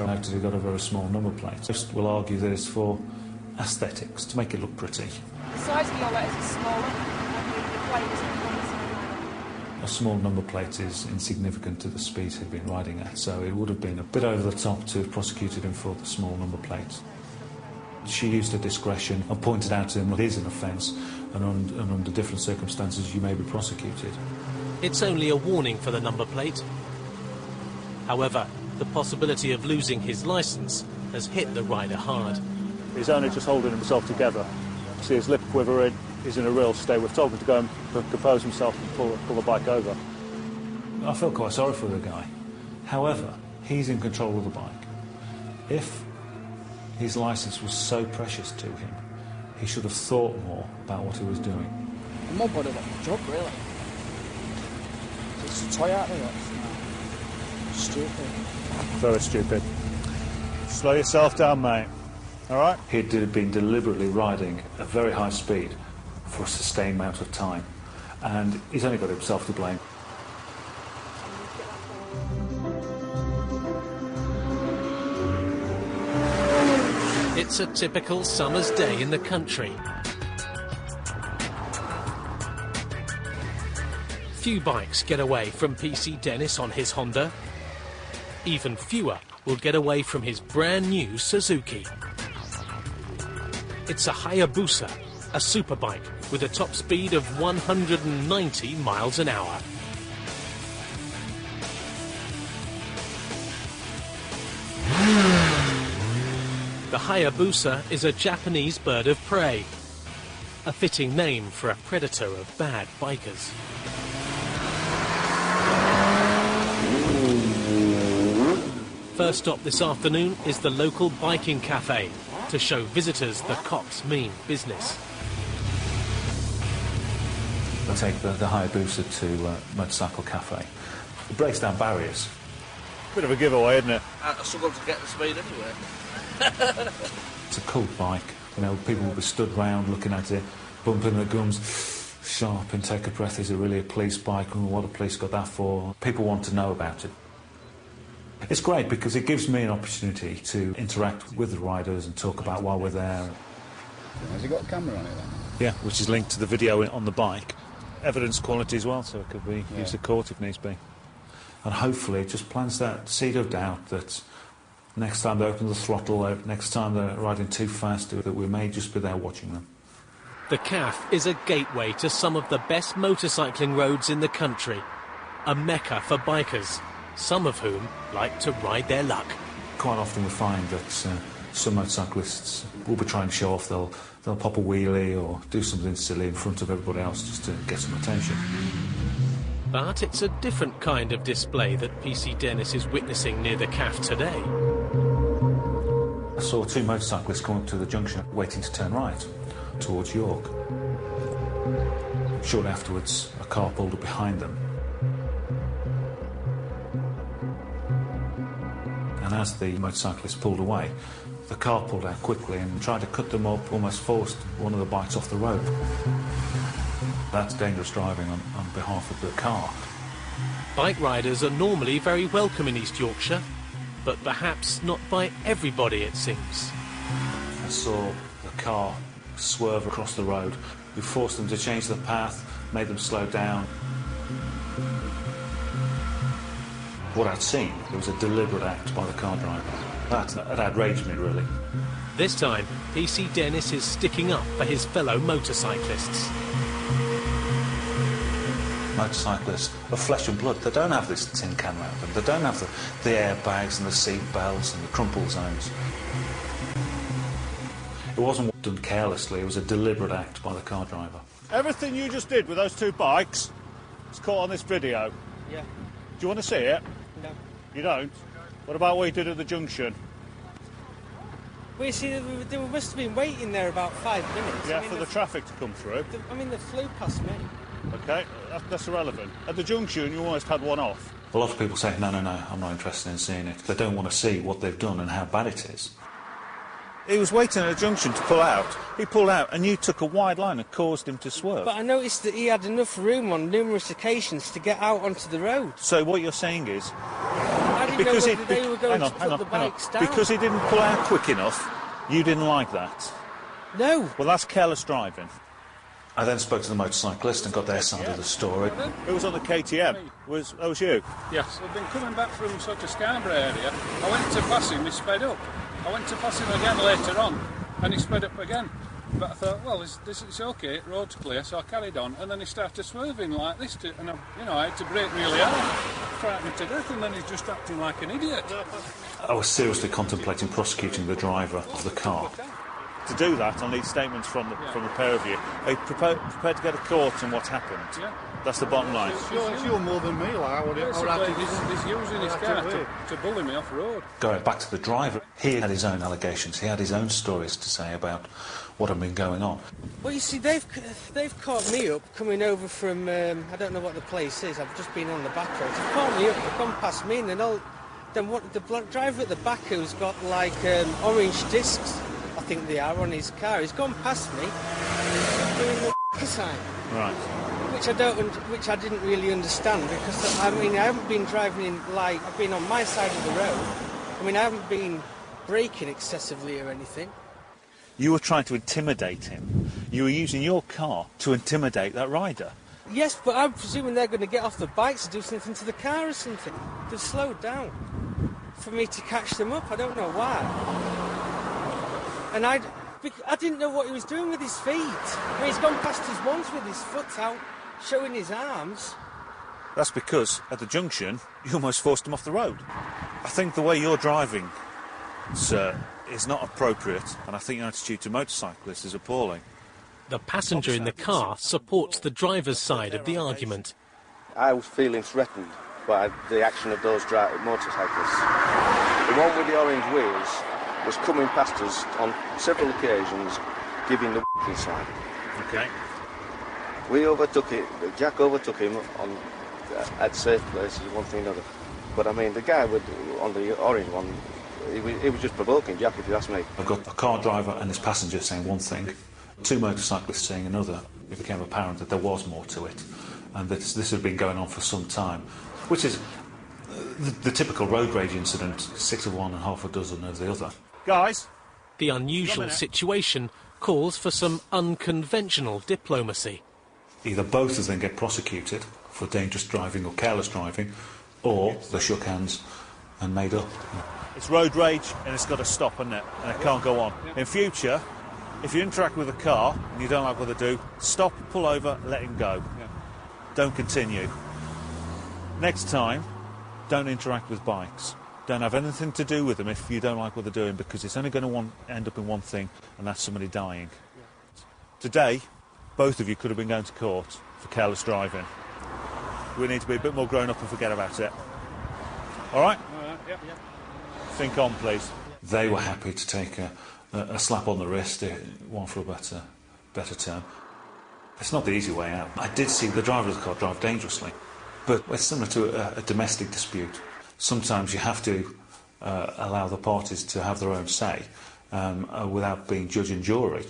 Noted he got a very small number plate. Most will argue that it's for aesthetics, to make it look pretty. The size of your letters is smaller, and the plate is A small number plate is insignificant to the speed he'd been riding at, so it would have been a bit over the top to have prosecuted him for the small number plate. She used her discretion and pointed out to him that it is an offence, and under different circumstances you may be prosecuted. It's only a warning for the number plate. However, the possibility of losing his licence has hit the rider hard. He's only just holding himself together. See his lip quivering, he's in a real state. We've told him to go and compose himself and pull the bike over. I feel quite sorry for the guy. However, he's in control of the bike. If his licence was so precious to him, he should have thought more about what he was doing. I'm not bothered about the job, really. It's a toy out there. Stupid. Very stupid. Slow yourself down, mate. All right? He'd been deliberately riding at very high speed for a sustained amount of time, and he's only got himself to blame. It's a typical summer's day in the country. Few bikes get away from PC Dennis on his Honda. Even fewer will get away from his brand new Suzuki. It's a Hayabusa, a superbike with a top speed of 190 miles an hour. The Hayabusa is a Japanese bird of prey, a fitting name for a predator of bad bikers. First stop this afternoon is the local biking cafe to show visitors the cops mean business. I take the Hayabusa to Motorcycle Cafe. It breaks down barriers. Bit of a giveaway, isn't it? I struggle to get the speed anyway. It's a cool bike. You know, people will be stood round looking at it, bumping their gums, sharp and take a breath. Is it really a police bike? What the police got that for? People want to know about it. It's great because it gives me an opportunity to interact with the riders and talk about why we're there. Has he got a camera on it then? Yeah, which is linked to the video on the bike. Evidence quality as well, so it could be used to court if needs be. And hopefully it just plants that seed of doubt that next time they open the throttle, next time they're riding too fast, that we may just be there watching them. The CAF is a gateway to some of the best motorcycling roads in the country, a mecca for bikers, some of whom like to ride their luck. Quite often we find that some motorcyclists will be trying to show off. They'll pop a wheelie or do something silly in front of everybody else just to get some attention. But it's a different kind of display that PC Dennis is witnessing near the CAF today. I saw two motorcyclists come up to the junction waiting to turn right towards York. Shortly afterwards, a car pulled up behind them. And as the motorcyclist pulled away, the car pulled out quickly and tried to cut them up, almost forced one of the bikes off the road. That's dangerous driving on behalf of the car. Bike riders are normally very welcome in East Yorkshire, but perhaps not by everybody, it seems. I saw the car swerve across the road. We forced them to change the path, made them slow down. What I'd seen, it was a deliberate act by the car driver. That outraged me, really. This time, PC Dennis is sticking up for his fellow motorcyclists. Motorcyclists are flesh and blood. They don't have this tin can around them. They don't have the airbags and the seat belts and the crumple zones. It wasn't done carelessly. It was a deliberate act by the car driver. Everything you just did with those two bikes is caught on this video. Yeah. Do you want to see it? No. You don't? What about what you did at the junction? Well, you see, they must have been waiting there about 5 minutes. Yeah, for the traffic to come through. They flew past me. OK, that's irrelevant. At the junction, you almost had one off. A lot of people say, no, I'm not interested in seeing it. They don't want to see what they've done and how bad it is. He was waiting at a junction to pull out. He pulled out and you took a wide line and caused him to swerve. But I noticed that he had enough room on numerous occasions to get out onto the road. So what you're saying is... I didn't didn't know whether they were going to put the bikes down. Because he didn't pull out quick enough, you didn't like that? No. Well, that's careless driving. I then spoke to the motorcyclist and got their side of the story. Who was on the KTM? That was you? Yes, I've been coming back from sort of Scarborough area. I went to pass him, he sped up. I went to pass him again later on, and he sped up again. But I thought, well, it's okay, road's clear, so I carried on, and then he started swerving like this, and I had to brake really hard, frightened to death, and then he's just acting like an idiot. I was seriously contemplating prosecuting the driver of the car. To do that, I'll need statements from the pair of you. Are you prepared to go to court on what's happened? Yeah. That's the bottom line. You're more than me, like, he's using his car to bully me off road. Going back to the driver, he had his own allegations, he had his own stories to say about what had been going on. Well, you see, they've caught me up coming over from, I don't know what the place is, I've just been on the back road. They've caught me up, they've gone past me, and then what the driver at the back who's got, like, orange discs, I think they are, on his car, he's gone past me, doing the sign. Right. Which I didn't really understand, because, I mean, I haven't been driving in, like, I've been on my side of the road. I mean, I haven't been braking excessively or anything. You were trying to intimidate him. You were using your car to intimidate that rider. Yes, but I'm presuming they're going to get off the bikes and do something to the car or something. They've slowed down for me to catch them up. I don't know why. And I didn't know what he was doing with his feet. I mean, he's gone past us once with his foot out, showing his arms. That's because, at the junction, you almost forced him off the road. I think the way you're driving, sir, is not appropriate, and I think your attitude to motorcyclists is appalling. The passenger in the car supports the driver's side of the argument. I was feeling threatened by the action of those motorcyclists. The one with the orange wheels was coming past us on several occasions, giving the sign. Okay. We overtook it, Jack overtook him at safe places, one thing or another. But I mean, the guy on the orange one, he was just provoking Jack, if you ask me. I've got a car driver and his passenger saying one thing, two motorcyclists saying another. It became apparent that there was more to it, and that this had been going on for some time, which is the typical road rage incident, 6 of one and half a dozen of the other. Guys? The unusual situation calls for some unconventional diplomacy. Either both of them get prosecuted for dangerous driving or careless driving, or they shook hands and made up. It's road rage, and it's got to stop, hasn't it? And it can't go on. In future, if you interact with a car and you don't like what they do, stop, pull over, let him go. Yeah. Don't continue. Next time, don't interact with bikes. Don't have anything to do with them if you don't like what they're doing, because it's only going to end up in one thing, and that's somebody dying. Yeah. Today, both of you could have been going to court for careless driving. We need to be a bit more grown up and forget about it. All right? Yep. Think on, please. They were happy to take a slap on the wrist, one for a better term. It's not the easy way out. I did see the driver of the car drive dangerously, but it's similar to a domestic dispute. Sometimes you have to allow the parties to have their own say without being judge and jury.